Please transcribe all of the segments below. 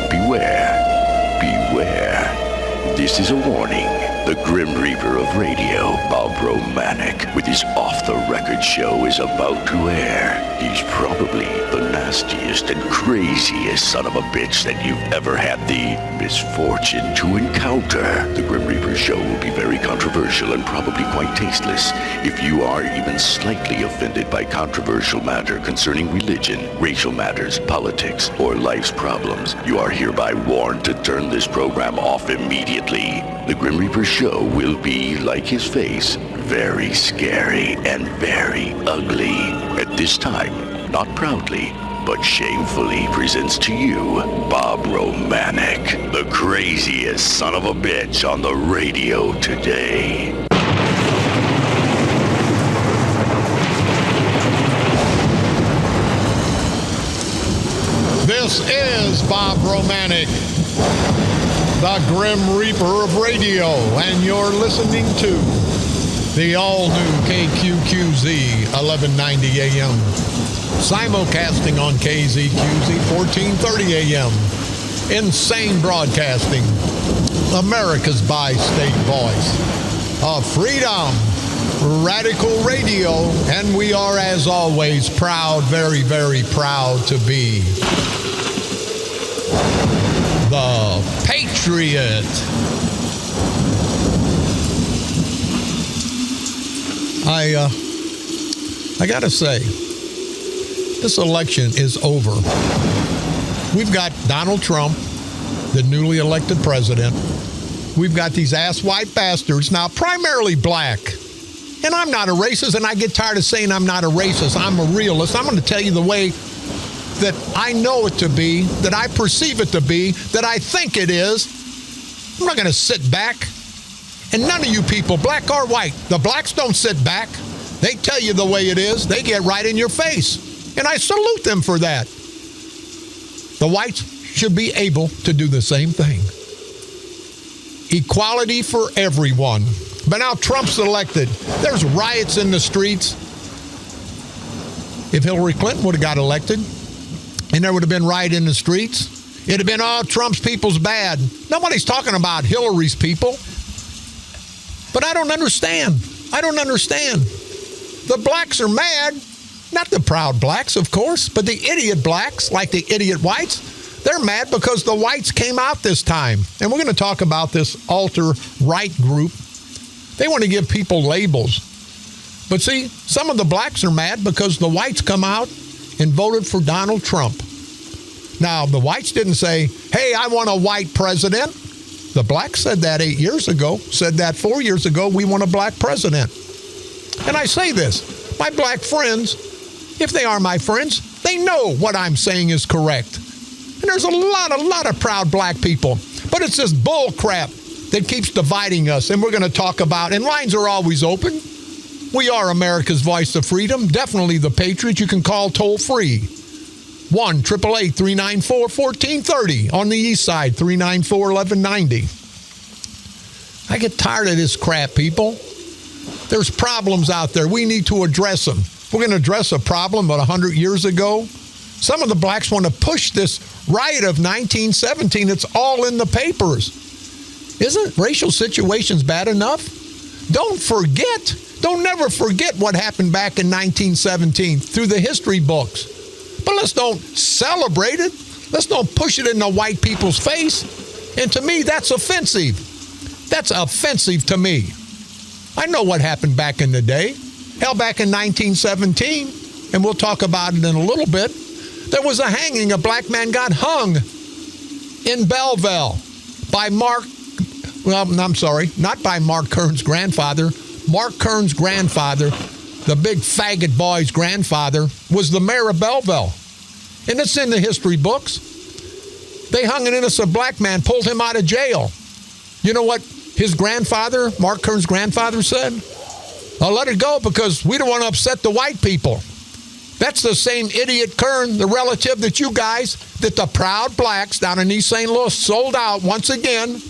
beware, beware. This is a warning. The Grim Reaper of radio, Bob Romanik, with his off-the-record show is about to air. He's probably the nastiest and craziest son of a bitch that you've ever had the misfortune to encounter. The Grim Reaper show will be very controversial and probably quite tasteless. If you are even slightly offended by controversial matter concerning religion, racial matters, politics, or life's problems, you are hereby warned to turn this program off immediately. The Grim Reaper show will be, like his face, very scary and very ugly. At this time, not proudly, but shamefully presents to you Bob Romanik, the craziest son of a bitch on the radio today. This is Bob Romanik, the Grim Reaper of radio, and you're listening to the all-new KQQZ 1190 AM, simulcasting on KZQZ 1430 AM, insane broadcasting, America's bi-state voice of freedom, radical radio, and we are, as always, proud, very, very proud to be the Patriot. I gotta say, this election is over. We've got Donald Trump, the newly elected president. We've got these ass-white bastards, now primarily black. And I'm not a racist, and I get tired of saying I'm not a racist. I'm a realist. I'm going to tell you the way that I know it to be, that I perceive it to be, that I think it is. I'm not going to sit back. And none of you people, black or white, the blacks don't sit back. They tell you the way it is. They get right in your face. And I salute them for that. The whites should be able to do the same thing. Equality for everyone. But now Trump's elected. There's riots in the streets. If Hillary Clinton would have got elected, and there would have been riot in the streets, it'd have been, oh, Trump's people's bad. Nobody's talking about Hillary's people. But I don't understand. I don't understand. The blacks are mad. Not the proud blacks, of course, but the idiot blacks, like the idiot whites, they're mad because the whites came out this time. And we're going to talk about this alt-right group. They want to give people labels. But see, some of the blacks are mad because the whites come out and voted for Donald Trump. Now, the whites didn't say, hey, I want a white president. The blacks said that 8 years ago, said that 4 years ago, we want a black president. And I say this, my black friends, if they are my friends, they know what I'm saying is correct. And there's a lot of proud black people. But it's this bull crap that keeps dividing us, and we're going to talk about, and lines are always open. We are America's voice of freedom, definitely the Patriot. You can call toll-free, 1-888-394-1430, on the east side, 394-1190. I get tired of this crap, people. There's problems out there. We need to address them. We're going to address a problem about 100 years ago. Some of the blacks want to push this riot of 1917. It's all in the papers. Isn't racial situations bad enough? Don't never forget what happened back in 1917 through the history books. But let's don't celebrate it. Let's don't push it in the white people's face. And to me, that's offensive. That's offensive to me. I know what happened back in the day. Hell, back in 1917, and we'll talk about it in a little bit, there was a hanging. A black man got hung in Belleville by not by Mark Kern's grandfather. Mark Kern's grandfather, the big faggot boy's grandfather, was the mayor of Belleville. And it's in the history books. They hung an innocent black man, pulled him out of jail. You know what his grandfather, Mark Kern's grandfather, said? I'll let it go because we don't want to upset the white people. That's the same idiot Kern, the relative that you guys, that the proud blacks down in East St. Louis sold out once again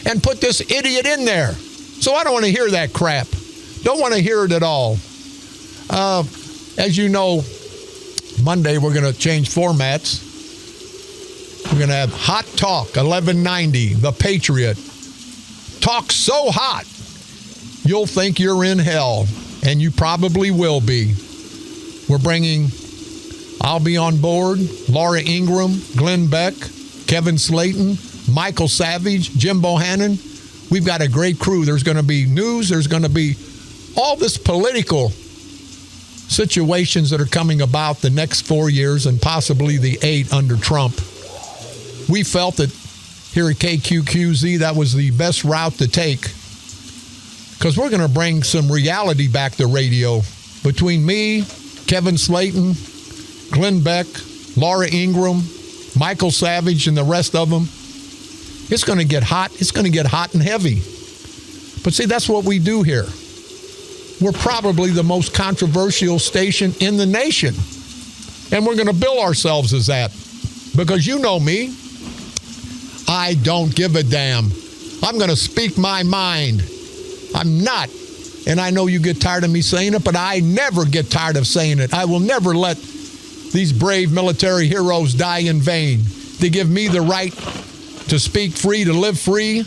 and put this idiot in there. So I don't want to hear that crap. Don't want to hear it at all. As you know, Monday we're going to change formats. We're going to have Hot Talk, 1190, The Patriot. Talk so hot, you'll think you're in hell, and you probably will be. We're bringing, I'll be on board, Laura Ingraham, Glenn Beck, Kevin Slayton, Michael Savage, Jim Bohannon. We've got a great crew. There's going to be news. There's going to be all this political situations that are coming about the next 4 years and possibly the 8 under Trump. We felt that here at KQQZ, that was the best route to take, because we're going to bring some reality back to radio. Between me, Kevin Slayton, Glenn Beck, Laura Ingraham, Michael Savage, and the rest of them, it's going to get hot. It's going to get hot and heavy. But see, that's what we do here. We're probably the most controversial station in the nation. And we're going to bill ourselves as that. Because you know me, I don't give a damn. I'm going to speak my mind. I'm not. And I know you get tired of me saying it, but I never get tired of saying it. I will never let these brave military heroes die in vain. They give me the right to speak free, to live free,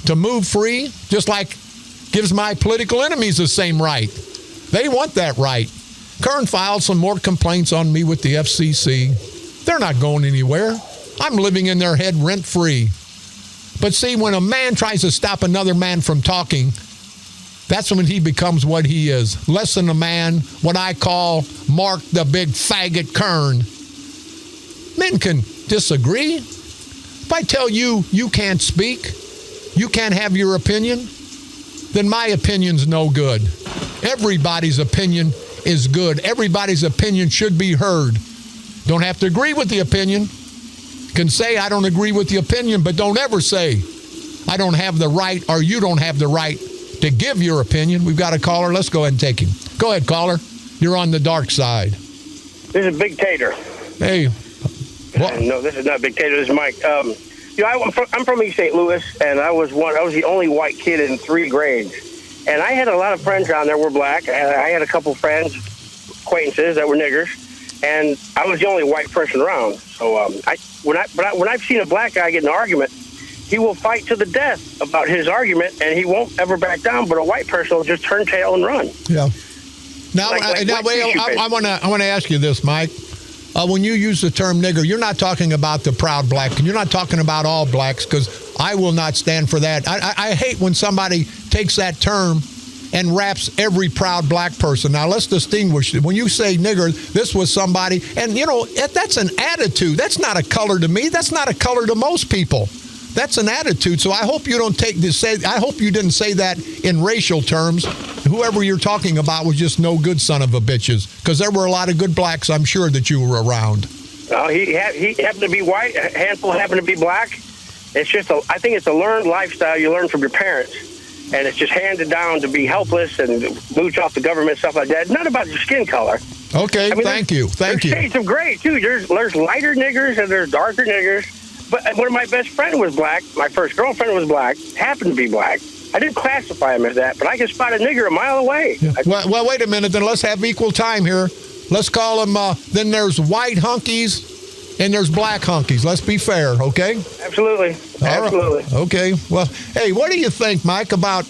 to move free, just like gives my political enemies the same right. They want that right. Kern filed some more complaints on me with the FCC. They're not going anywhere. I'm living in their head rent-free. But see, when a man tries to stop another man from talking, that's when he becomes what he is. Less than a man, what I call Mark the Big Faggot Kern. Men can disagree. If I tell you you can't speak, you can't have your opinion, then my opinion's no good. Everybody's opinion is good. Everybody's opinion should be heard. Don't have to agree with the opinion. Can say I don't agree with the opinion, but don't ever say I don't have the right or you don't have the right to give your opinion. We've got a caller. Let's go ahead and take him. Go ahead, caller. You're on the dark side. This is Big Tater. Hey. No, this is not Big Tater. This is Mike. I'm from East St. Louis, and I was the only white kid in 3 grades. And I had a lot of friends down there were black. I had a couple friends, acquaintances that were niggers, and I was the only white person around. So when I've seen a black guy get in an argument, he will fight to the death about his argument, and he won't ever back down. But a white person will just turn tail and run. Yeah. Now, I want to ask you this, Mike. When you use the term nigger, you're not talking about the proud black, and you're not talking about all blacks, because I will not stand for that. I hate when somebody takes that term and wraps every proud black person. Now, let's distinguish. When you say nigger, this was somebody, and, you know, that's an attitude. That's not a color to me. That's not a color to most people. That's an attitude. So I hope you don't take this. I hope you didn't say that in racial terms. Whoever you're talking about was just no good son of a bitches, because there were a lot of good blacks, I'm sure, that you were around. He happened to be white. A handful happened to be black. It's just I think it's a learned lifestyle you learn from your parents, and it's just handed down to be helpless and mooch off the government, stuff like that. It's not about your skin color. Okay, thank you. There's shades of gray too. There's lighter niggers and there's darker niggers. But one of my best friend was black. My first girlfriend was black. Happened to be black. I didn't classify him as that, but I can spot a nigger a mile away. Yeah. Well, wait a minute. Then let's have equal time here. Let's call them. Then there's white hunkies and there's black hunkies. Let's be fair, okay? Absolutely. Absolutely. Right. Okay. Well, hey, what do you think, Mike, about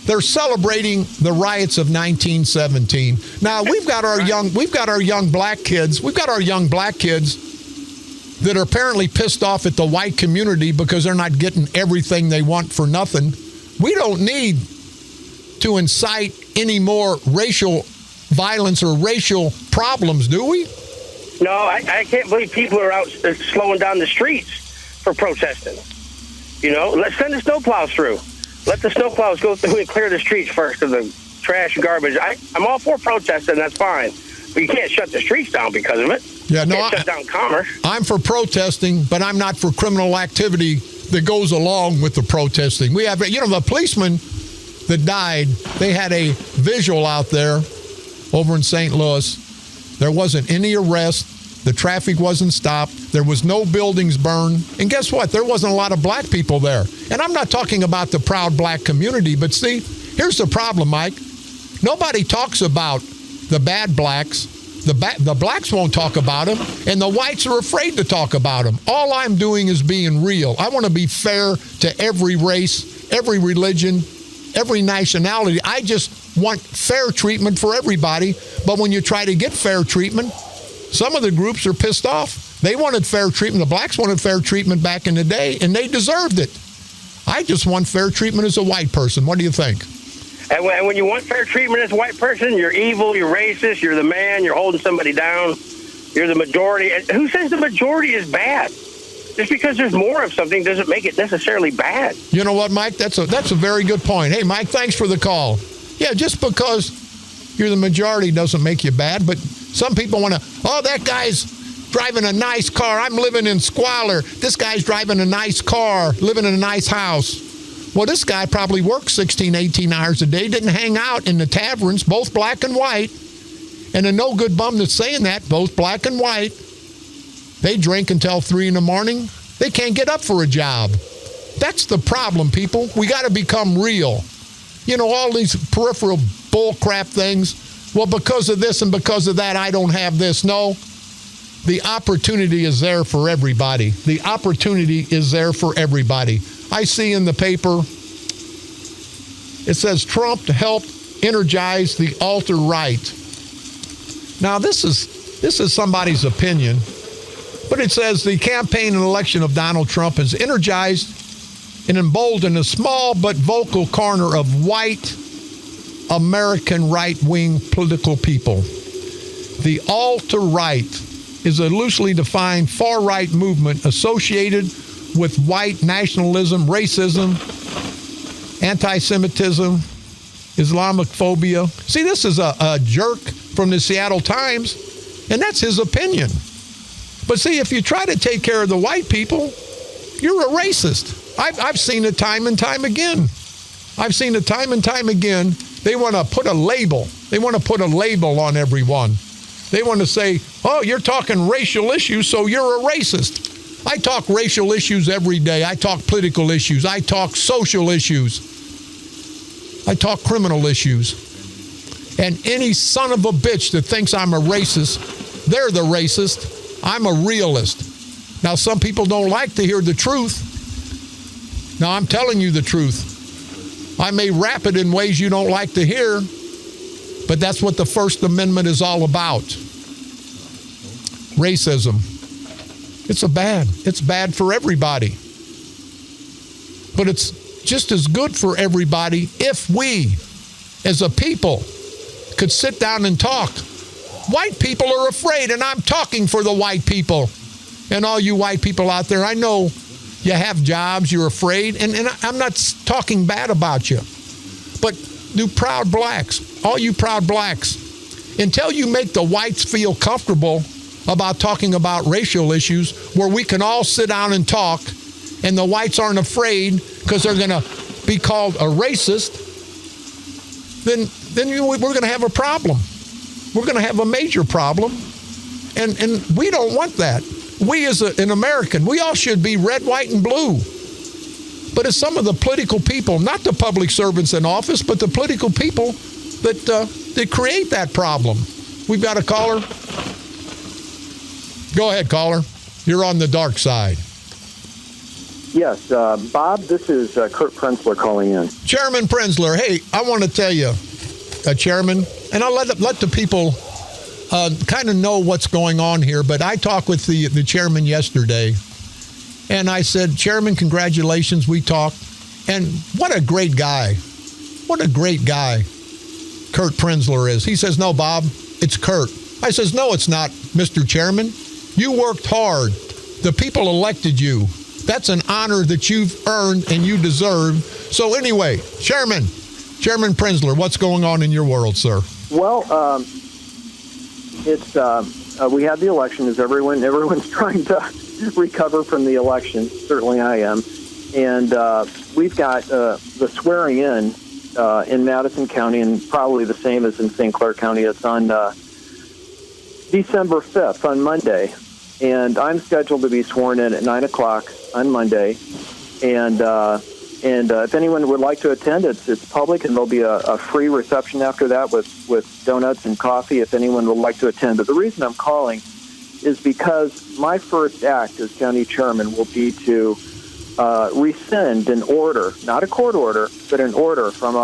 they're celebrating the riots of 1917? Now we've got our young black kids. We've got our young black kids that are apparently pissed off at the white community because they're not getting everything they want for nothing. We don't need to incite any more racial violence or racial problems, do we? No, I can't believe people are out slowing down the streets for protesting. You know, let's send the snowplows through. Let the snowplows go through and clear the streets first of the trash and garbage. I'm all for protesting, that's fine. But you can't shut the streets down because of it. Yeah, no, shut down commerce. I'm for protesting, but I'm not for criminal activity that goes along with the protesting. We have, the policeman that died, they had a visual out there over in St. Louis. There wasn't any arrest. The traffic wasn't stopped. There was no buildings burned. And guess what? There wasn't a lot of black people there. And I'm not talking about the proud black community, but see, here's the problem, Mike. Nobody talks about the bad blacks. The blacks won't talk about them, and the whites are afraid to talk about them. All I'm doing is being real. I want to be fair to every race, every religion, every nationality. I just want fair treatment for everybody. But when you try to get fair treatment, some of the groups are pissed off. They wanted fair treatment. The blacks wanted fair treatment back in the day, and they deserved it. I just want fair treatment as a white person. What do you think? And when you want fair treatment as a white person, you're evil, you're racist, you're the man, you're holding somebody down, you're the majority. And who says the majority is bad? Just because there's more of something doesn't make it necessarily bad. You know what, Mike? That's a very good point. Hey, Mike, thanks for the call. Yeah, just because you're the majority doesn't make you bad, but some people want to, that guy's driving a nice car. I'm living in squalor. This guy's driving a nice car, living in a nice house. Well, this guy probably worked 16, 18 hours a day, didn't hang out in the taverns, both black and white. And a no-good bum that's saying that, both black and white, they drink until 3 in the morning. They can't get up for a job. That's the problem, people. We got to become real. You know, all these peripheral bullcrap things. Well, because of this and because of that, I don't have this. No, the opportunity is there for everybody. The opportunity is there for everybody. I see in the paper, it says Trump helped energize the alt-right. Now, this is somebody's opinion, but it says the campaign and election of Donald Trump has energized and emboldened a small but vocal corner of white American right-wing political people. The alt-right is a loosely defined far-right movement associated with white nationalism, racism, anti-Semitism, Islamophobia. See, this is a jerk from the Seattle Times, and that's his opinion. But see, if you try to take care of the white people, you're a racist. I've seen it time and time again. I've seen it time and time again. They want to put a label. They want to put a label on everyone. They want to say, you're talking racial issues, so you're a racist. I talk racial issues every day. I talk political issues. I talk social issues. I talk criminal issues. And any son of a bitch that thinks I'm a racist, they're the racist. I'm a realist. Now, some people don't like to hear the truth. Now, I'm telling you the truth. I may wrap it in ways you don't like to hear, but that's what the First Amendment is all about. Racism. It's bad for everybody. But it's just as good for everybody if we, as a people, could sit down and talk. White people are afraid, and I'm talking for the white people. And all you white people out there, I know you have jobs, you're afraid, and I'm not talking bad about you. But you proud blacks, all you proud blacks, until you make the whites feel comfortable about talking about racial issues where we can all sit down and talk and the whites aren't afraid because they're going to be called a racist, then we're going to have a problem. We're going to have a major problem. And we don't want that. We as an American, we all should be red, white, and blue. But it's some of the political people, not the public servants in office, but the political people that create that problem. We've got a caller. Go ahead, caller. You're on the dark side. Yes, Bob, this is Kurt Prenzler calling in. Chairman Prenzler, hey, I want to tell you, Chairman, and I'll let the people kind of know what's going on here, but I talked with the chairman yesterday, and I said, Chairman, congratulations, we talked, and what a great guy. What a great guy Kurt Prenzler is. He says, no, Bob, it's Kurt. I says, no, it's not, Mr. Chairman. You worked hard. The people elected you. That's an honor that you've earned and you deserve. So anyway, Chairman Prenzler, what's going on in your world, sir? Well, it's we had the election, as everyone's trying to recover from the election. Certainly I am. And we've got the swearing in Madison County, and probably the same as in St. Clair County. It's on December 5th, on Monday. And I'm scheduled to be sworn in at 9 o'clock on Monday. And And if anyone would like to attend, it's public, and there'll be a free reception after that with donuts and coffee if anyone would like to attend. But the reason I'm calling is because my first act as county chairman will be to rescind an order, not a court order, but an order from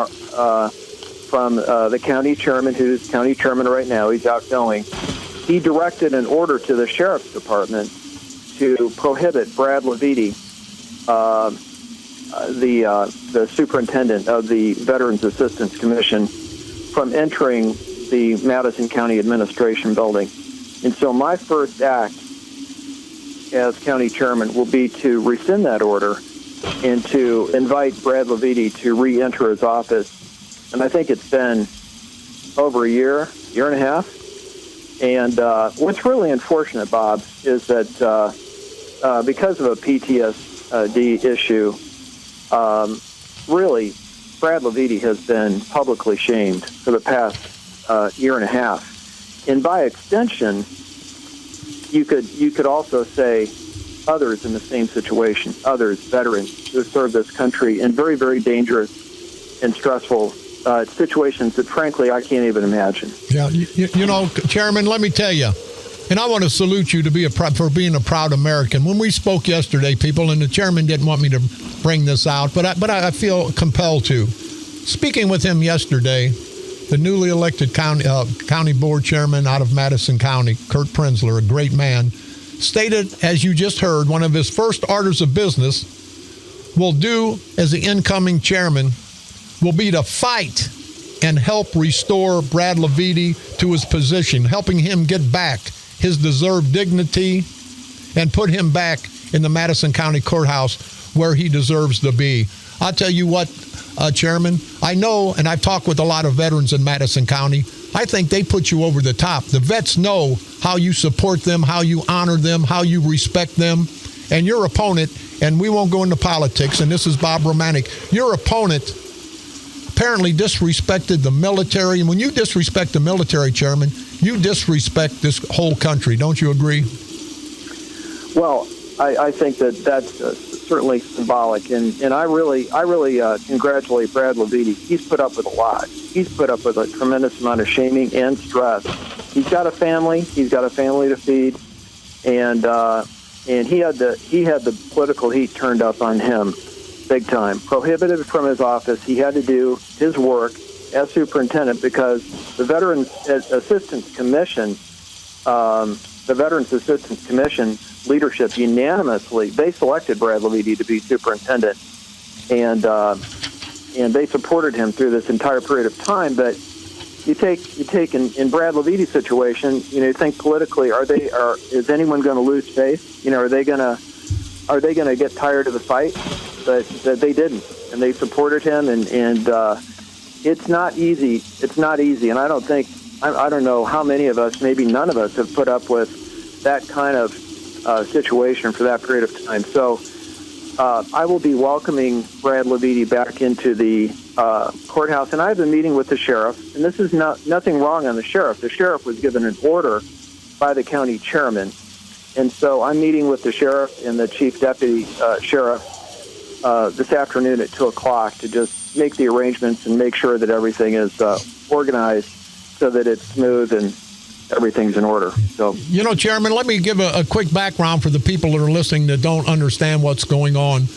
the county chairman, who's county chairman right now. He's outgoing. He directed an order to the sheriff's department to prohibit Brad Leviti, the superintendent of the Veterans Assistance Commission, from entering the Madison County Administration Building. And so my first act as county chairman will be to rescind that order and to invite Brad Leviti to re-enter his office. And I think it's been over a year and a half. And what's really unfortunate, Bob, is that because of a PTSD issue, really, Brad Leviti has been publicly shamed for the past year and a half. And by extension, you could also say others in the same situation, others, veterans who serve this country in very, very dangerous and stressful situations that, frankly, I can't even imagine. Yeah, you know, Chairman, let me tell you, and I want to salute you for being a proud American. When we spoke yesterday, people, and the chairman didn't want me to bring this out, but I feel compelled to. Speaking with him yesterday, the newly elected county board chairman out of Madison County, Kurt Prenzler, a great man, stated, as you just heard, one of his first orders of business will do as the incoming chairman will be to fight and help restore Brad Leviti to his position, helping him get back his deserved dignity and put him back in the Madison County Courthouse where he deserves to be. I'll tell you what, Chairman, I know, and I've talked with a lot of veterans in Madison County, I think they put you over the top. The vets know how you support them, how you honor them, how you respect them. And your opponent, and we won't go into politics, and this is Bob Romanik, your opponent apparently disrespected the military. And when you disrespect the military, Chairman, you disrespect this whole country. Don't you agree? Well, I think that's certainly symbolic, and I really congratulate Brad Leviti. He's put up with a lot. He's put up with a tremendous amount of shaming and stress. He's got a family. He's got a family to feed, and he had the political heat turned up on him, big time. Prohibited from his office. He had to do his work as superintendent because the Veterans Assistance Commission, leadership unanimously, they selected Brad Leviti to be superintendent, and they supported him through this entire period of time. But you take in Brad Leviti's situation, you think politically, is anyone going to lose faith? Are they going to get tired of the fight? But they didn't, and they supported him, and it's not easy. It's not easy, and I don't know how many of us, maybe none of us, have put up with that kind of situation for that period of time. So I will be welcoming Brad Leviti back into the courthouse, and I have a meeting with the sheriff, and this is nothing wrong on the sheriff. The sheriff was given an order by the county chairman, and so I'm meeting with the sheriff and the chief deputy sheriff this afternoon at 2 o'clock to just make the arrangements and make sure that everything is organized so that it's smooth and everything's in order. So, Chairman, let me give a quick background for the people that are listening that don't understand what's going on.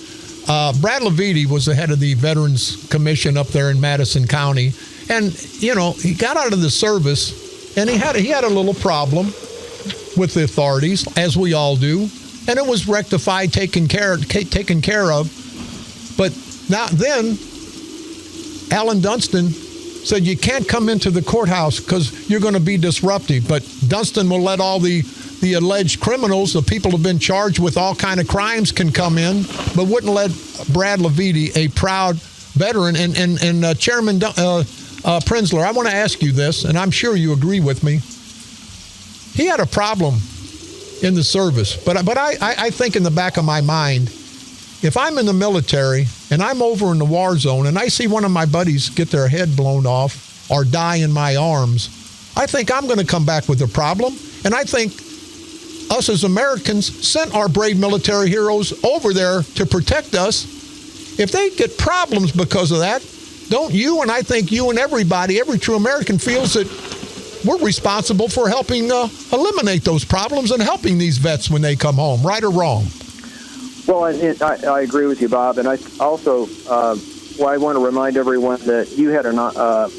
Brad Leviti was the head of the Veterans Commission up there in Madison County, and he got out of the service, and he had a little problem with the authorities, as we all do, and it was rectified, taken care of. But then Alan Dunstan said you can't come into the courthouse because you're going to be disruptive. But Dunstan will let all the alleged criminals, the people who have been charged with all kind of crimes, can come in, but wouldn't let Brad Leviti, a proud veteran. And Chairman Prenzler, I want to ask you this, and I'm sure you agree with me. He had a problem in the service, but I think in the back of my mind, if I'm in the military and I'm over in the war zone and I see one of my buddies get their head blown off or die in my arms, I think I'm going to come back with a problem. And I think us as Americans sent our brave military heroes over there to protect us. if they get problems because of that, don't you, and I think you and everybody, every true American feels that we're responsible for helping eliminate those problems and helping these vets when they come home, right or wrong? Well, I agree with you, Bob. And I also, I want to remind everyone that you had a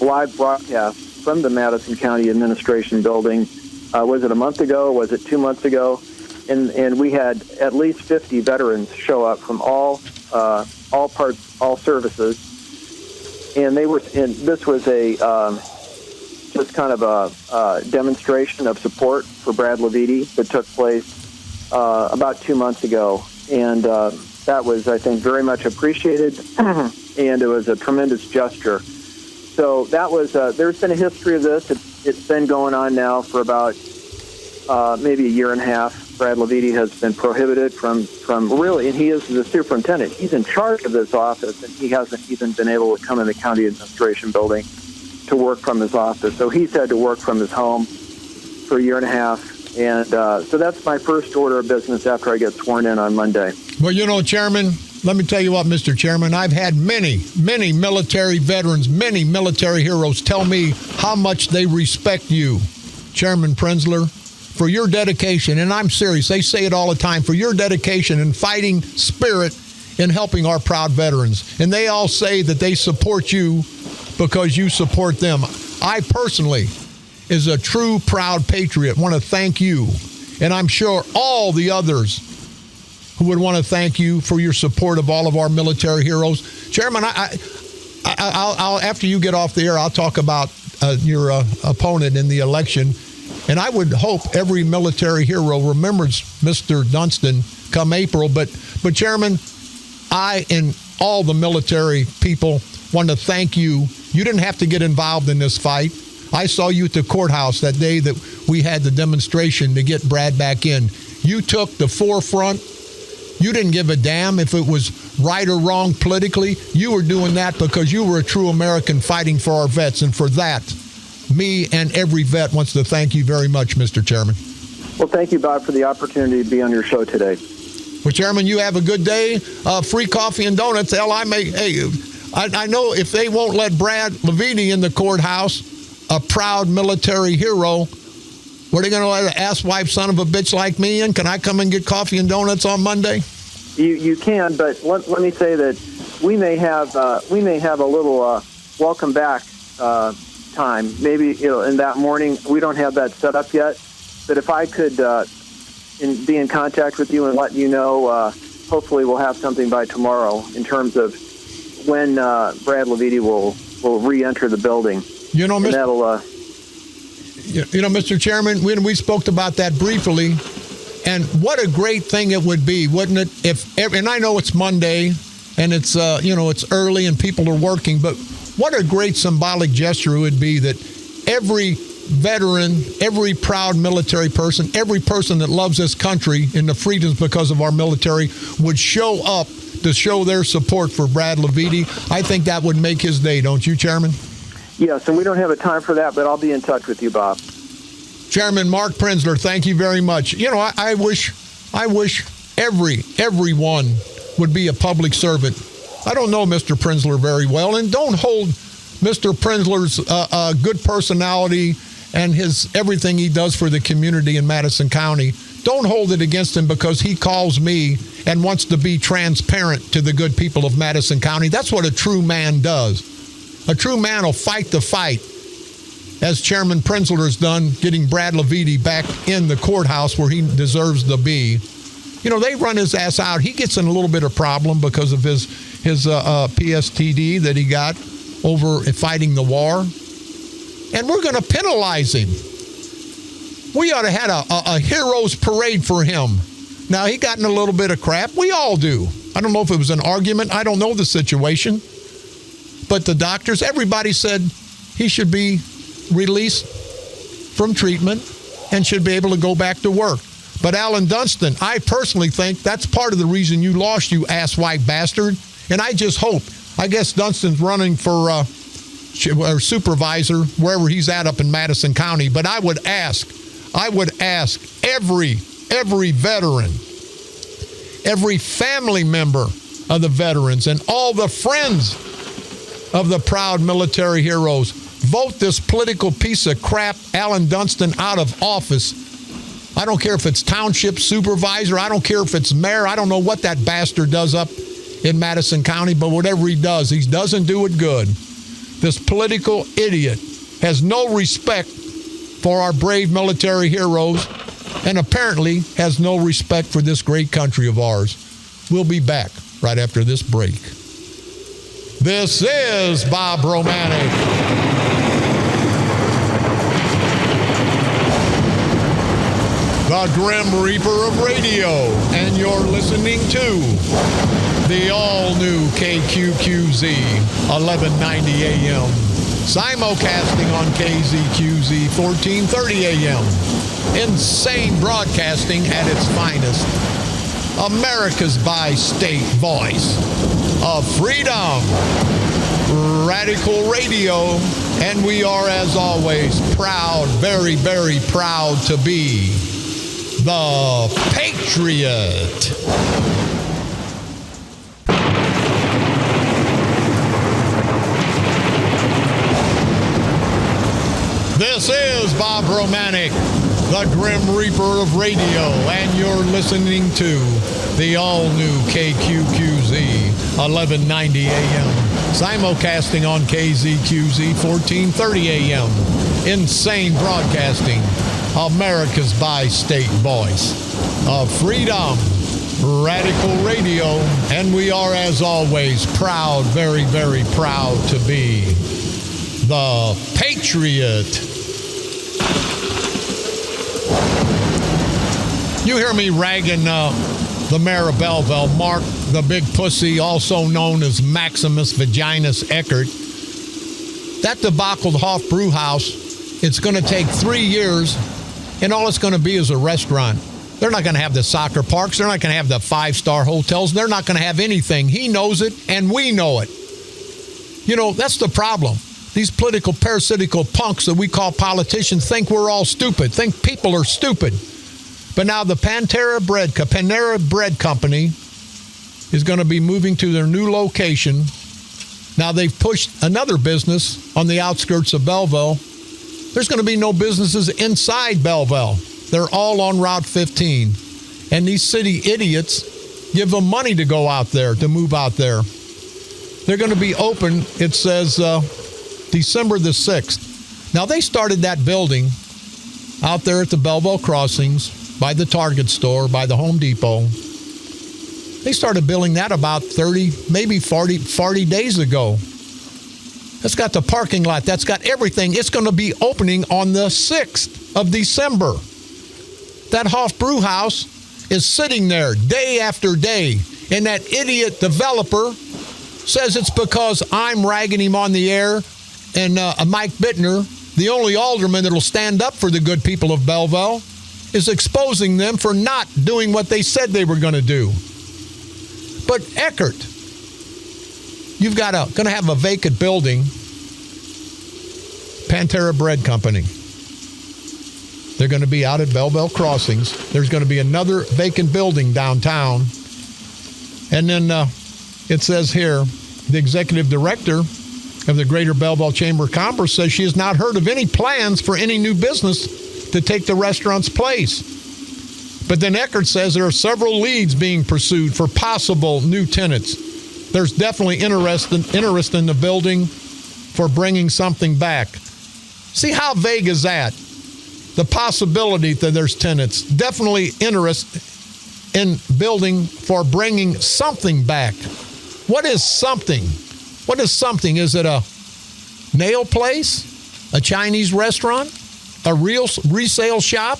live broadcast from the Madison County Administration Building. Was it a month ago? Was it 2 months ago? And we had at least 50 veterans show up from all parts, all services. And this was just kind of a demonstration of support for Brad Leviti that took place about 2 months ago. And that was, I think, very much appreciated, and it was a tremendous gesture. So that was, there's been a history of this. It's been going on now for about maybe a year and a half. Brad Leviti has been prohibited from really, and he is the superintendent. He's in charge of this office, and he hasn't even been able to come in the county administration building to work from his office. So he's had to work from his home for a year and a half. And so that's my first order of business after I get sworn in on Monday. Well, Chairman, let me tell you what, Mr. Chairman, I've had many military veterans, many military heroes tell me how much they respect you, Chairman Prenzler, for your dedication. And I'm serious. They say it all the time, for your dedication and fighting spirit in helping our proud veterans. And they all say that they support you because you support them. I personally, as a true proud patriot, want to thank you, and I'm sure all the others who would want to thank you for your support of all of our military heroes. Chairman, I'll after you get off the air, I'll talk about your opponent in the election, and I would hope every military hero remembers Mr. Dunston come April. But Chairman, I and all the military people want to thank you. You didn't have to get involved in this fight. I saw you at the courthouse that day that we had the demonstration to get Brad back in. You took the forefront. You didn't give a damn if it was right or wrong politically. You were doing that because you were a true American fighting for our vets. And for that, me and every vet wants to thank you very much, Mr. Chairman. Well, thank you, Bob, for the opportunity to be on your show today. Well, Chairman, you have a good day. Free coffee and donuts. Hell, I know if they won't let Brad Leviti in the courthouse, a proud military hero, were they going to let an asswipe son of a bitch like me in? Can I come and get coffee and donuts on Monday? You can, but let me say that we may have a little welcome back time. Maybe in that morning. We don't have that set up yet, but if I could be in contact with you and let you know, hopefully we'll have something by tomorrow in terms of when Brad Leviti will re-enter the building. Mr. Chairman, we spoke about that briefly, and what a great thing it would be, wouldn't it? And I know it's Monday, and it's it's early and people are working, but what a great symbolic gesture it would be that every veteran, every proud military person, every person that loves this country and the freedoms because of our military would show up to show their support for Brad Leviti. I think that would make his day, don't you, Chairman? Yes, and we don't have a time for that, but I'll be in touch with you, Bob. Chairman Mark Prenzler, thank you very much. I wish everyone would be a public servant. I don't know Mr. Prenzler very well, and don't hold Mr. Prenzler's good personality and his everything he does for the community in Madison County. Don't hold it against him because he calls me and wants to be transparent to the good people of Madison County. That's what a true man does. A true man will fight the fight, as Chairman Prenzler has done, getting Brad Leviti back in the courthouse where he deserves to be. They run his ass out. He gets in a little bit of problem because of his PSTD that he got over fighting the war. And we're going to penalize him. We ought to have a hero's parade for him. Now, he got in a little bit of crap. We all do. I don't know if it was an argument. I don't know the situation. But the doctors, everybody said he should be released from treatment and should be able to go back to work. But Alan Dunston, I personally think that's part of the reason you lost, you asswipe bastard. And I just hope, I guess Dunston's running for supervisor, wherever he's at up in Madison County. But I would ask every veteran, every family member of the veterans and all the friends of the proud military heroes, vote this political piece of crap, Alan Dunstan, out of office. I don't care if it's township supervisor. I don't care if it's mayor. I don't know what that bastard does up in Madison County, but whatever he doesn't do it good. This political idiot has no respect for our brave military heroes and apparently has no respect for this great country of ours. We'll be back right after this break. This is Bob Romanik. The Grim Reaper of radio, and you're listening to the all-new KQQZ 1190 AM, simulcasting on KZQZ 1430 AM. Insane broadcasting at its finest. America's bi-state voice of freedom. Radical radio, and we are, as always, proud, very, very proud to be the Patriot. This is Bob Romanik, the Grim Reaper of radio, and you're listening to the all-new KQQZ 1190 AM, simulcasting on KZQZ 1430 AM. Insane broadcasting, America's bi-state voice of freedom, radical radio, and we are, as always, proud, very, very proud to be the Patriot. You hear me ragging the mayor of Belleville, Mark the Big Pussy, also known as Maximus Vaginus Eckert. That debacle, the Hoff Brew House, it's going to take 3 years, and all it's going to be is a restaurant. They're not going to have the soccer parks. They're not going to have the five-star hotels. They're not going to have anything. He knows it, and we know it. You know, that's the problem. These political parasitical punks that we call politicians think we're all stupid, think people are stupid. But now the Panera Bread Company is going to be moving to their new location. Now they've pushed another business on the outskirts of Belleville. There's going to be no businesses inside Belleville. They're all on Route 15. And these city idiots give them money to go out there, to move out there. They're going to be open, it says, December the 6th. Now, they started that building out there at the Belleville Crossings by the Target store, by the Home Depot. They started building that about 30, maybe 40 days ago. That's got the parking lot. That's got everything. It's going to be opening on the 6th of December. That Hoff Brew House is sitting there day after day. And that idiot developer says it's because I'm ragging him on the air. And Mike Bittner, the only alderman that'll stand up for the good people of Belleville, is exposing them for not doing what they said they were going to do. But Eckert, you've got going to have a vacant building, Panera Bread Company. They're going to be out at Belleville Crossings. There's going to be another vacant building downtown. And then it says here, the executive director of the Greater Belleville Chamber of Commerce says she has not heard of any plans for any new business to take the restaurant's place. But then Eckert says there are several leads being pursued for possible new tenants. There's definitely interest in the building for bringing something back. See how vague is that? The possibility that there's tenants. Definitely interest in building for bringing something back. What is something? What is something? Is it a nail place? A Chinese restaurant? A real resale shop?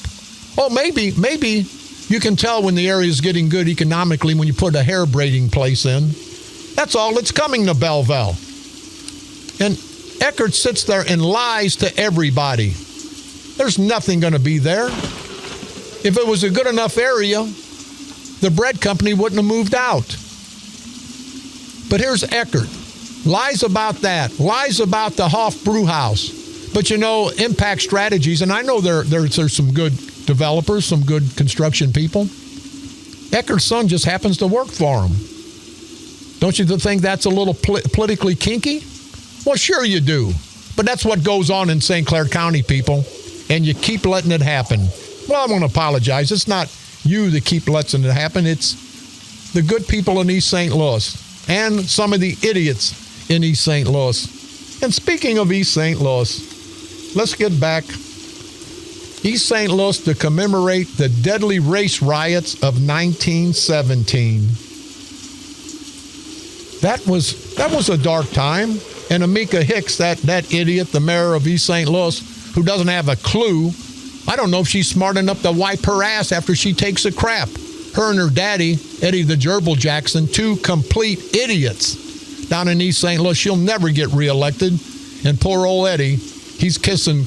Oh, maybe you can tell when the area is getting good economically when you put a hair braiding place in. That's all that's coming to Belleville. And Eckert sits there and lies to everybody. There's nothing going to be there. If it was a good enough area, the bread company wouldn't have moved out. But here's Eckert. Lies about that. Lies about the Hoff Brew House. But you know, Impact Strategies, and I know there's some good developers, some good construction people. Eckert's son just happens to work for him. Don't you think that's a little politically kinky? Well, sure you do. But that's what goes on in St. Clair County, people. And you keep letting it happen. Well, I want to apologize. It's not you that keep letting it happen. It's the good people in East St. Louis and some of the idiots in East St. Louis. And speaking of East St. Louis, let's get back. East St. Louis to commemorate the deadly race riots of 1917. That was a dark time. And Amika Hicks, that idiot, the mayor of East St. Louis, who doesn't have a clue, I don't know if she's smart enough to wipe her ass after she takes a crap. Her and her daddy, Eddie the Gerbil Jackson, two complete idiots down in East St. Louis. She'll never get reelected. And poor old Eddie, he's kissing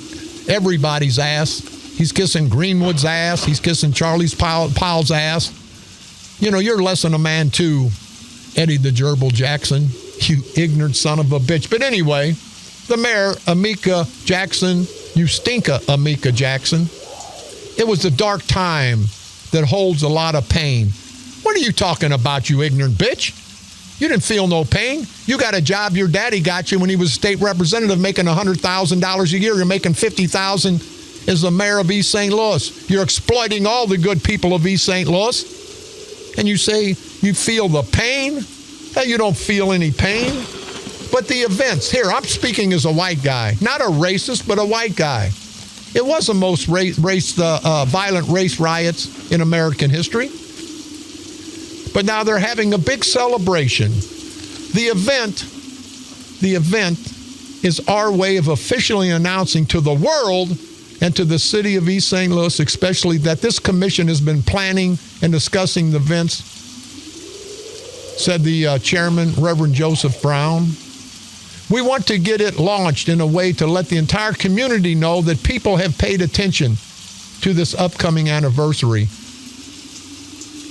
everybody's ass. He's kissing Greenwood's ass. He's kissing Charlie Powell's ass. You know, you're less than a man too, Eddie the Gerbil Jackson, you ignorant son of a bitch. But anyway, the mayor, Amika Jackson, you stinka, Amika Jackson. It was a dark time that holds a lot of pain. What are you talking about, you ignorant bitch? You didn't feel no pain. You got a job your daddy got you when he was state representative making $100,000 a year. You're making $50,000 as the mayor of East St. Louis. You're exploiting all the good people of East St. Louis. And you say you feel the pain? Well, you don't feel any pain. But the events, here, I'm speaking as a white guy. Not a racist, but a white guy. It was the most violent race riots in American history. But now they're having a big celebration. The event is our way of officially announcing to the world and to the city of East St. Louis especially that this commission has been planning and discussing the events, said the chairman, Reverend Joseph Brown. We want to get it launched in a way to let the entire community know that people have paid attention to this upcoming anniversary.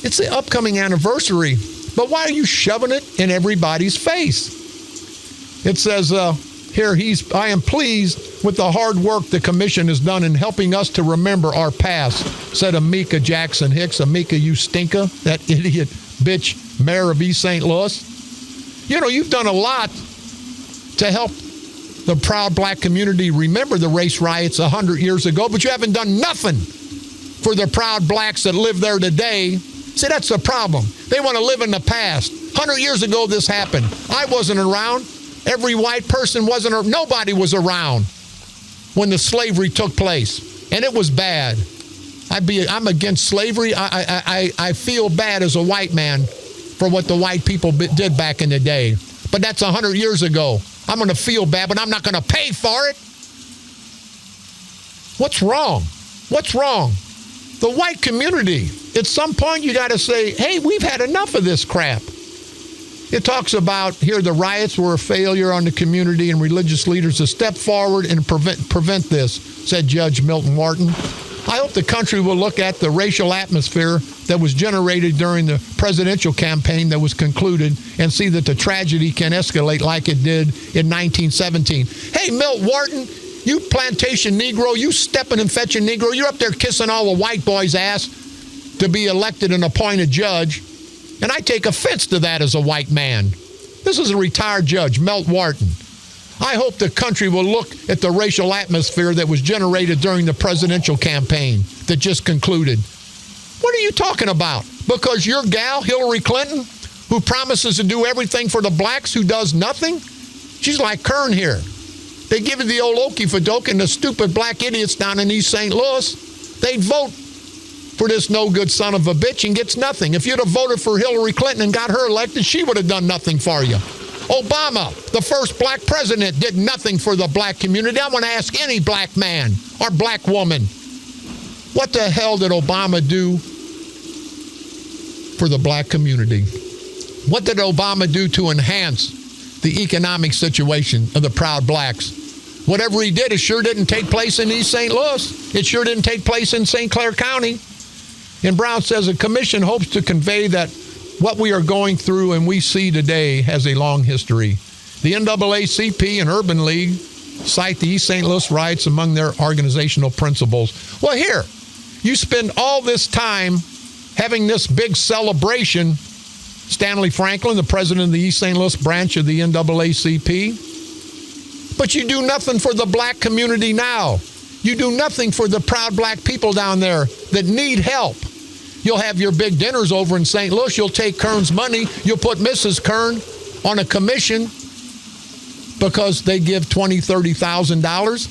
It's the upcoming anniversary, but why are you shoving it in everybody's face? It says here, I am pleased with the hard work the commission has done in helping us to remember our past, said Amika Jackson Hicks. Amika, you stinker, that idiot bitch mayor of East St. Louis. You know, you've done a lot to help the proud black community remember the race riots 100 years ago, but you haven't done nothing for the proud blacks that live there today. See, that's the problem. They want to live in the past. 100 years ago, this happened. I wasn't around. Every white person wasn't, nobody was around when the slavery took place, and it was bad. I'm against slavery. I feel bad as a white man for what the white people did back in the day. But that's 100 years ago. I'm going to feel bad, but I'm not going to pay for it. What's wrong? What's wrong? The white community, at some point you got to say, hey, we've had enough of this crap. It talks about here the riots were a failure on the community and religious leaders to step forward and prevent this, said Judge Milton Wharton. I hope the country will look at the racial atmosphere that was generated during the presidential campaign that was concluded and see that the tragedy can escalate like it did in 1917. Hey, Milt Wharton, you plantation Negro, you stepping and fetching Negro, you're up there kissing all the white boys' ass to be elected and appointed judge. And I take offense to that as a white man. This is a retired judge, Milt Wharton. I hope the country will look at the racial atmosphere that was generated during the presidential campaign that just concluded. What are you talking about? Because your gal, Hillary Clinton, who promises to do everything for the blacks, who does nothing? She's like Kern here. They give it the old okey for doke and the stupid black idiots down in East St. Louis. They'd vote for this no-good son of a bitch and gets nothing. If you'd have voted for Hillary Clinton and got her elected, she would have done nothing for you. Obama, the first black president, did nothing for the black community. I want to ask any black man or black woman, what the hell did Obama do for the black community? What did Obama do to enhance the economic situation of the proud blacks? Whatever he did, it sure didn't take place in East St. Louis. It sure didn't take place in St. Clair County. And Brown says a commission hopes to convey that what we are going through and we see today has a long history. The NAACP and Urban League cite the East St. Louis riots among their organizational principles. Well, here, you spend all this time having this big celebration Stanley Franklin, the president of the East St. Louis branch of the NAACP. But you do nothing for the black community now. You do nothing for the proud black people down there that need help. You'll have your big dinners over in St. Louis. You'll take Kern's money. You'll put Mrs. Kern on a commission because they give $20,000, $30,000.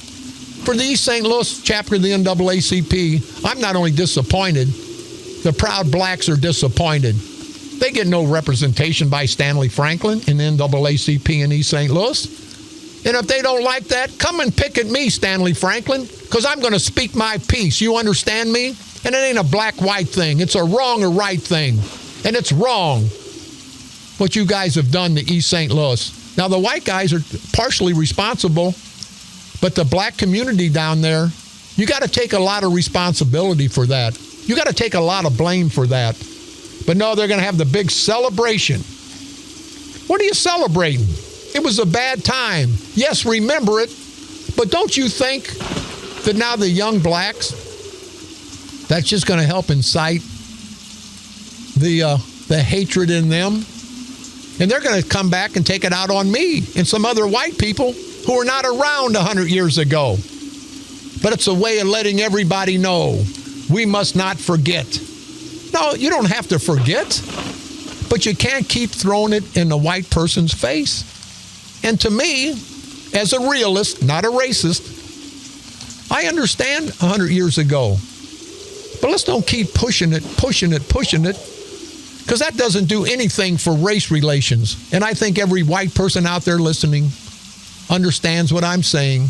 For the East St. Louis chapter of the NAACP, I'm not only disappointed, the proud blacks are disappointed. They get no representation by Stanley Franklin in the NAACP in East St. Louis. And if they don't like that, come and pick at me, Stanley Franklin, because I'm going to speak my piece. You understand me? And it ain't a black-white thing. It's a wrong or right thing. And it's wrong what you guys have done to East St. Louis. Now, the white guys are partially responsible, but the black community down there, you got to take a lot of responsibility for that. You got to take a lot of blame for that. But no, they're going to have the big celebration. What are you celebrating? It was a bad time. Yes, remember it. But don't you think that now the young blacks, that's just going to help incite the hatred in them? And they're going to come back and take it out on me and some other white people who were not around 100 years ago. But it's a way of letting everybody know we must not forget. No, you don't have to forget, but you can't keep throwing it in the white person's face. And to me, as a realist, not a racist, I understand 100 years ago. But let's don't keep pushing it, because that doesn't do anything for race relations. And I think every white person out there listening understands what I'm saying,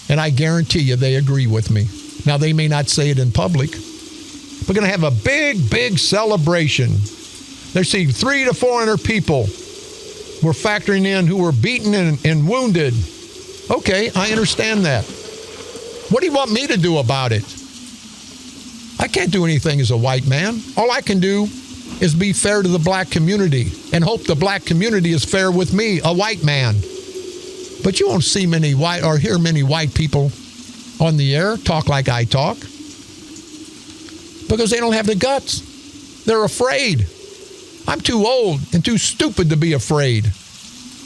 and I guarantee you they agree with me. Now, they may not say it in public. We're going to have a big, big celebration. They see 300 to 400 people we're factoring in who were beaten and wounded. Okay, I understand that. What do you want me to do about it? I can't do anything as a white man. All I can do is be fair to the black community and hope the black community is fair with me, a white man. But you won't see many white or hear many white people on the air talk like I talk because they don't have the guts. They're afraid. I'm too old and too stupid to be afraid.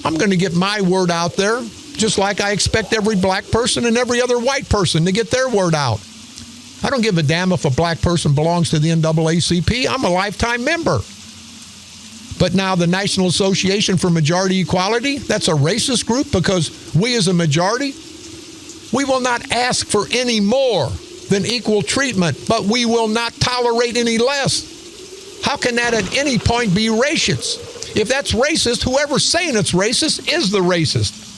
I'm going to get my word out there just like I expect every black person and every other white person to get their word out. I don't give a damn if a black person belongs to the NAACP. I'm a lifetime member. But now the National Association for Majority Equality, that's a racist group because we as a majority, we will not ask for any more than equal treatment, but we will not tolerate any less. How can that at any point be racist? If that's racist, whoever's saying it's racist is the racist.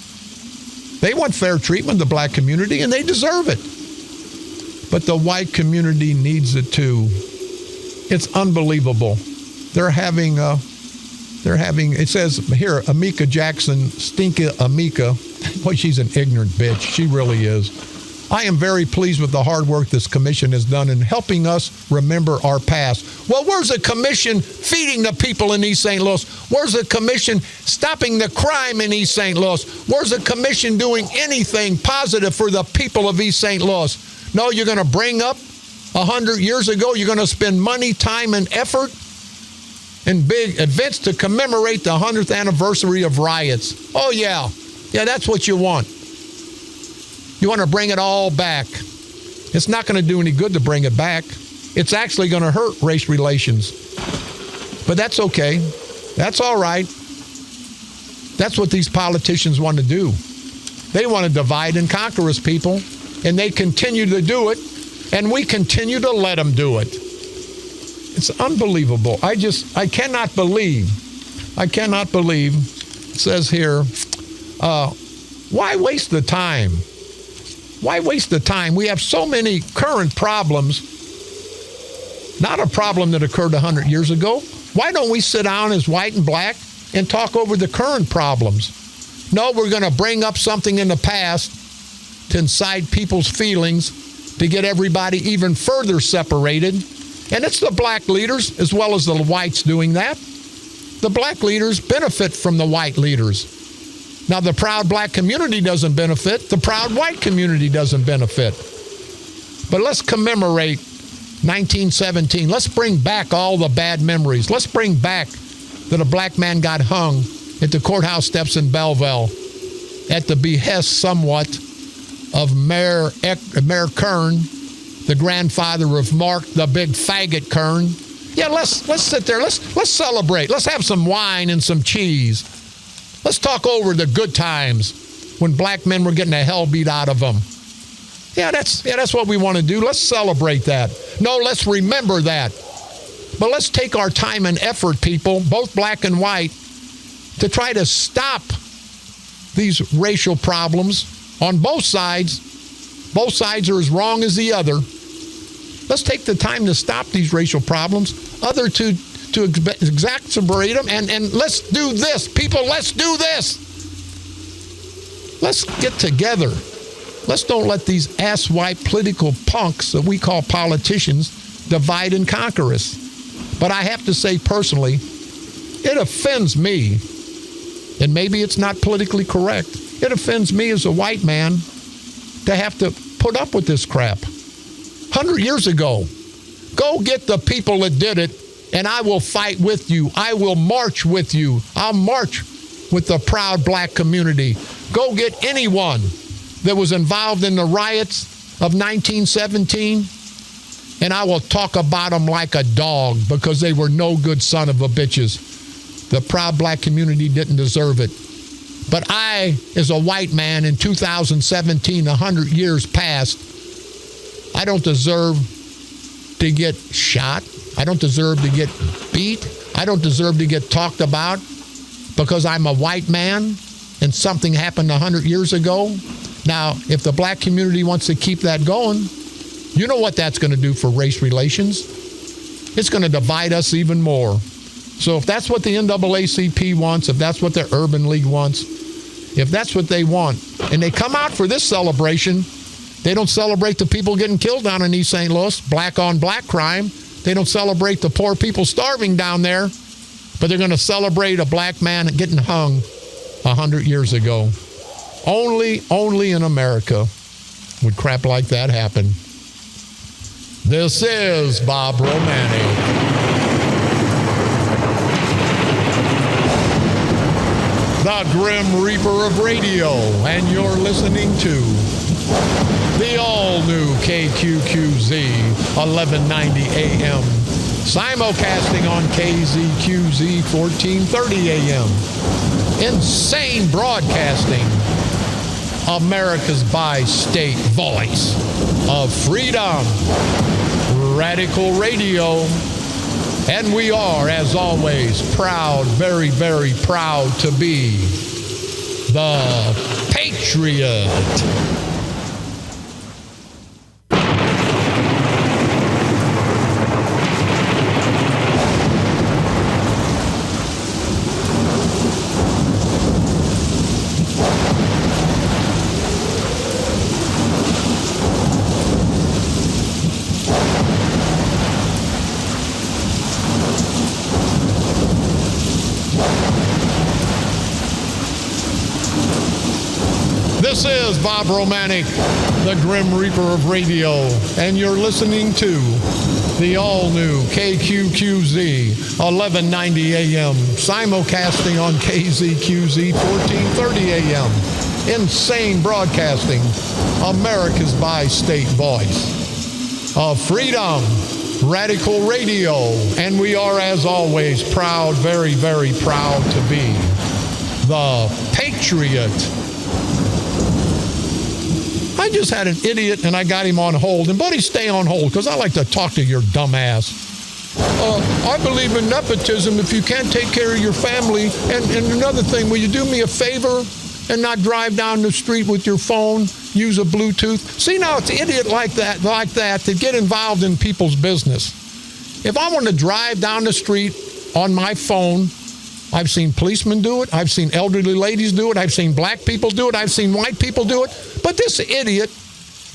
They want fair treatment, the black community, and they deserve it. But the white community needs it too. It's unbelievable. They're having, it says here, Amika Jackson, Stinka Amika. Boy, she's an ignorant bitch. She really is. I am very pleased with the hard work this commission has done in helping us remember our past. Well, where's the commission feeding the people in East St. Louis? Where's the commission stopping the crime in East St. Louis? Where's the commission doing anything positive for the people of East St. Louis? No, you're going to bring up 100 years ago. You're going to spend money, time, and effort in big events to commemorate the 100th anniversary of riots. Oh, yeah. Yeah, that's what you want. You want to bring it all back. It's not going to do any good to bring it back. It's actually going to hurt race relations. But that's okay. That's all right. That's what these politicians want to do. They want to divide and conquer us, people. And they continue to do it. And we continue to let them do it. It's unbelievable. I cannot believe. It says here, why waste the time? Why waste the time? We have so many current problems, not a problem that occurred 100 years ago. Why don't we sit down as white and black and talk over the current problems? No, we're going to bring up something in the past to incite people's feelings, to get everybody even further separated. And it's the black leaders as well as the whites doing that. The black leaders benefit from the white leaders. Now, the proud black community doesn't benefit. The proud white community doesn't benefit. But let's commemorate 1917. Let's bring back all the bad memories. Let's bring back that a black man got hung at the courthouse steps in Belleville at the behest somewhat of Mayor Kern, the grandfather of Mark, the big faggot Kern. Yeah, let's sit there. Let's celebrate. Let's have some wine and some cheese. Let's talk over the good times when black men were getting the hell beat out of them. Yeah, that's what we want to do. Let's celebrate that. No, let's remember that. But let's take our time and effort, people, both black and white, to try to stop these racial problems on both sides. Both sides are as wrong as the other. Let's take the time to stop these racial problems, to exacerbate them, and let's do this. People, let's do this. Let's get together. Let's don't let these asswipe political punks that we call politicians divide and conquer us. But I have to say personally, it offends me, and maybe it's not politically correct, it offends me as a white man to have to put up with this crap. 100 years ago, go get the people that did it, and I will fight with you. I will march with you. I'll march with the proud black community. Go get anyone that was involved in the riots of 1917, and I will talk about them like a dog because they were no good son of a bitches. The proud black community didn't deserve it. But I, as a white man in 2017, 100 years past, I don't deserve to get shot. I don't deserve to get beat. I don't deserve to get talked about because I'm a white man and something happened 100 years ago. Now, if the black community wants to keep that going, you know what that's going to do for race relations? It's going to divide us even more. So if that's what the NAACP wants, if that's what the Urban League wants, if that's what they want, and they come out for this celebration, they don't celebrate the people getting killed down in East St. Louis, black on black crime. They don't celebrate the poor people starving down there, but they're going to celebrate a black man getting hung 100 years ago. Only in America would crap like that happen. This is Bob Romanik. The Grim Reaper of radio, and you're listening to the all-new KQQZ 1190 AM, simulcasting on KZQZ 1430 AM. Insane broadcasting, America's bi-state voice of freedom, radical radio. And we are, as always, proud, very, very proud to be the Patriot. This is Bob Romanik, the Grim Reaper of radio, and you're listening to the all-new KQQZ 1190 AM, simulcasting on KZQZ 1430 AM. Insane broadcasting, America's bi-state voice of freedom, radical radio, and we are, as always, proud, very, very proud to be the Patriot. I just had an idiot, and I got him on hold. And, buddy, stay on hold, because I like to talk to your dumb ass. I believe in nepotism if you can't take care of your family. And another thing, will you do me a favor and not drive down the street with your phone, use a Bluetooth? See, now it's an idiot like that get involved in people's business. If I want to drive down the street on my phone, I've seen policemen do it. I've seen elderly ladies do it. I've seen black people do it. I've seen white people do it. But this idiot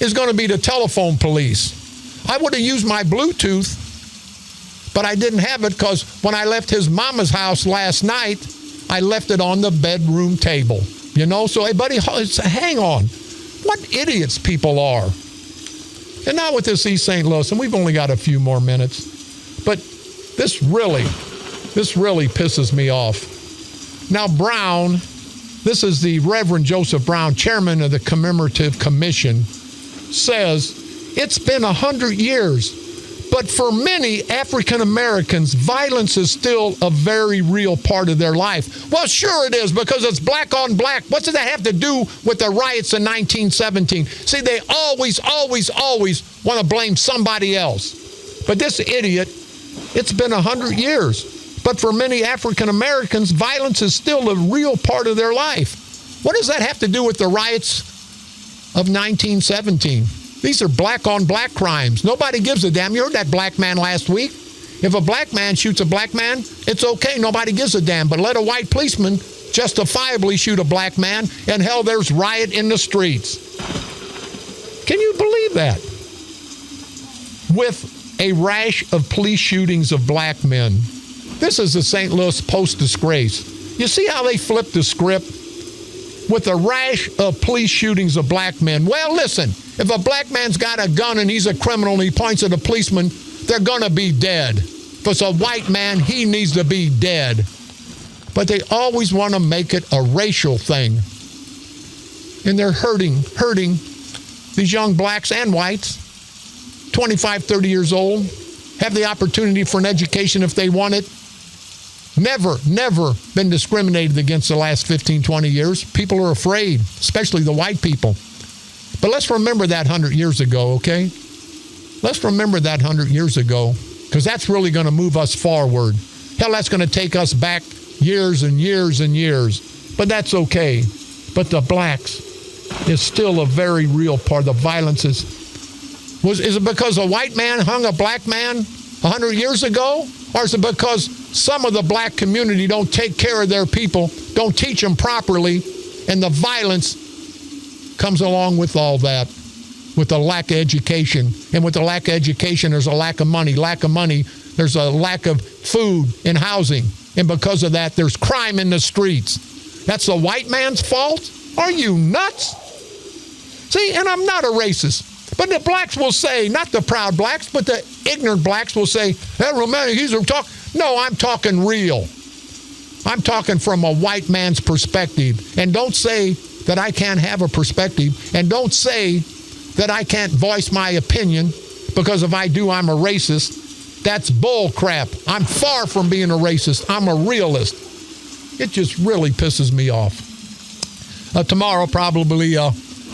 is going to be the telephone police. I would have used my Bluetooth, but I didn't have it because when I left his mama's house last night, I left it on the bedroom table. You know, so, hey, buddy, hang on. What idiots people are. And now with this East St. Louis, and we've only got a few more minutes, but this This really pisses me off. Now, Brown, this is the Reverend Joseph Brown, chairman of the Commemorative Commission, says, it's been 100 years, but for many African Americans, violence is still a very real part of their life. Well, sure it is, because it's black on black. What does that have to do with the riots in 1917? See, they always want to blame somebody else. But this idiot, it's been 100 years. But for many African Americans, violence is still a real part of their life. What does that have to do with the riots of 1917? These are black on black crimes. Nobody gives a damn. You heard that black man last week. If a black man shoots a black man, it's okay. Nobody gives a damn. But let a white policeman justifiably shoot a black man, and hell, there's riot in the streets. Can you believe that? With a rash of police shootings of black men. This is the St. Louis Post-Disgrace. You see how they flipped the script? With a rash of police shootings of black men. Well, listen, if a black man's got a gun and he's a criminal and he points at a policeman, they're going to be dead. If it's a white man, he needs to be dead. But they always want to make it a racial thing. And they're hurting these young blacks and whites, 25, 30 years old, have the opportunity for an education if they want it. Never been discriminated against the last 15, 20 years. People are afraid, especially the white people. But let's remember that 100 years ago, okay? Let's remember that 100 years ago, because that's really going to move us forward. Hell, that's going to take us back years and years and years. But that's okay. But the blacks is still a very real part. The violence is it because a white man hung a black man 100 years ago? Or is it because some of the black community don't take care of their people, don't teach them properly, and the violence comes along with all that, with the lack of education? And with the lack of education, there's a lack of money. Lack of money, there's a lack of food and housing. And because of that, there's crime in the streets. That's the white man's fault? Are you nuts? See, and I'm not a racist. But the blacks will say, not the proud blacks, but the ignorant blacks will say, hey, Romanik, he's talking. No, I'm talking real. I'm talking from a white man's perspective. And don't say that I can't have a perspective. And don't say that I can't voice my opinion, because if I do, I'm a racist. That's bull crap. I'm far from being a racist. I'm a realist. It just really pisses me off. Tomorrow, probably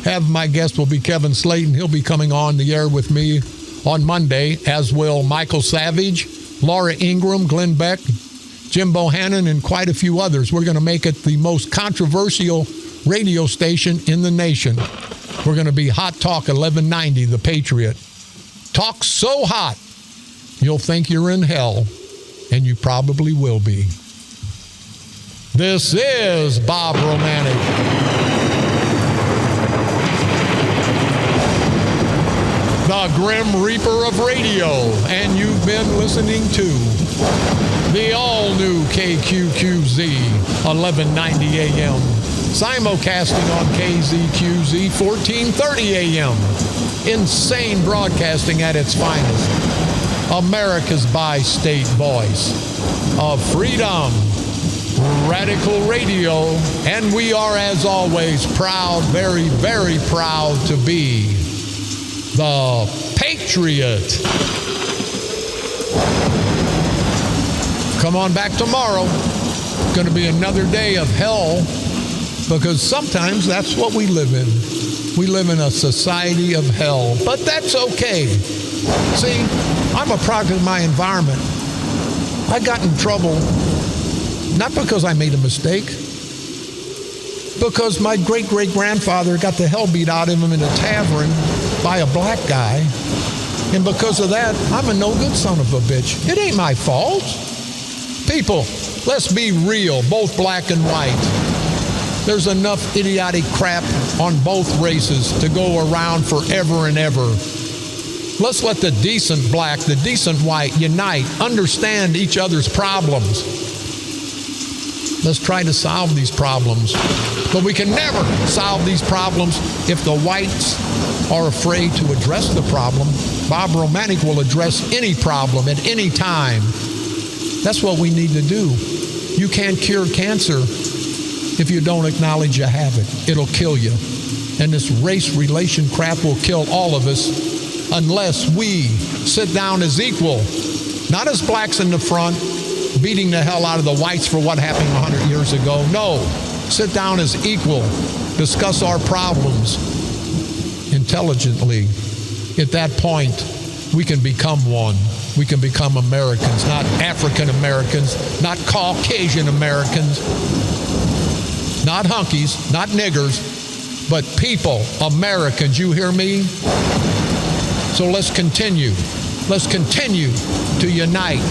have my guest will be Kevin Slayton. He'll be coming on the air with me on Monday, as will Michael Savage, Laura Ingram, Glenn Beck, Jim Bohannon, and quite a few others. We're going to make it the most controversial radio station in the nation. We're going to be Hot Talk 1190, The Patriot. Talk so hot, you'll think you're in hell, and you probably will be. This is Bob Romanik. The Grim Reaper of radio, and you've been listening to the all-new KQQZ 1190 AM, simulcasting on KZQZ 1430 AM. Insane broadcasting at its finest. America's bi-state voice of freedom, radical radio, and we are, as always, proud, very, very proud to be the Patriot. Come on back tomorrow. It's going to be another day of hell, because sometimes that's what we live in. We live in a society of hell, but that's okay. See, I'm a product of my environment. I got in trouble not because I made a mistake, because my great-great-grandfather got the hell beat out of him in a tavern by a black guy, and because of that, I'm a no-good son of a bitch. It ain't my fault. People, let's be real, both black and white. There's enough idiotic crap on both races to go around forever and ever. Let's let the decent black, the decent white unite, understand each other's problems. Let's try to solve these problems. But we can never solve these problems if the whites are afraid to address the problem. Bob Romanik will address any problem at any time. That's what we need to do. You can't cure cancer if you don't acknowledge you have it. It'll kill you. And this race relation crap will kill all of us unless we sit down as equal, not as blacks in the front, beating the hell out of the whites for what happened 100 years ago. No, sit down as equal, discuss our problems intelligently. At that point, we can become one. We can become Americans, not African Americans, not Caucasian Americans, not hunkies, not niggers, but people, Americans. You hear me? So let's continue. Let's continue to unite,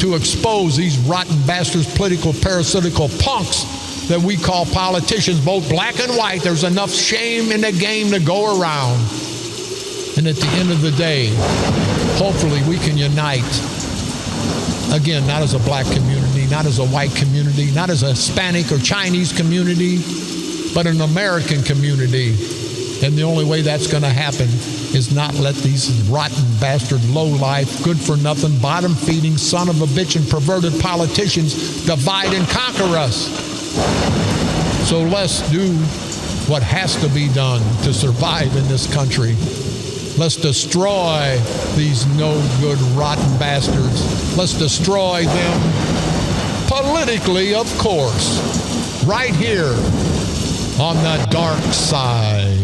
to expose these rotten bastards, political, parasitical punks that we call politicians, both black and white. There's enough shame in the game to go around. And at the end of the day, hopefully we can unite. Again, not as a black community, not as a white community, not as a Hispanic or Chinese community, but an American community. And the only way that's going to happen is not let these rotten bastard, low-life, good-for-nothing, bottom-feeding, son of a bitch and perverted politicians divide and conquer us. So let's do what has to be done to survive in this country. Let's destroy these no-good, rotten bastards. Let's destroy them politically, of course, right here on the dark side.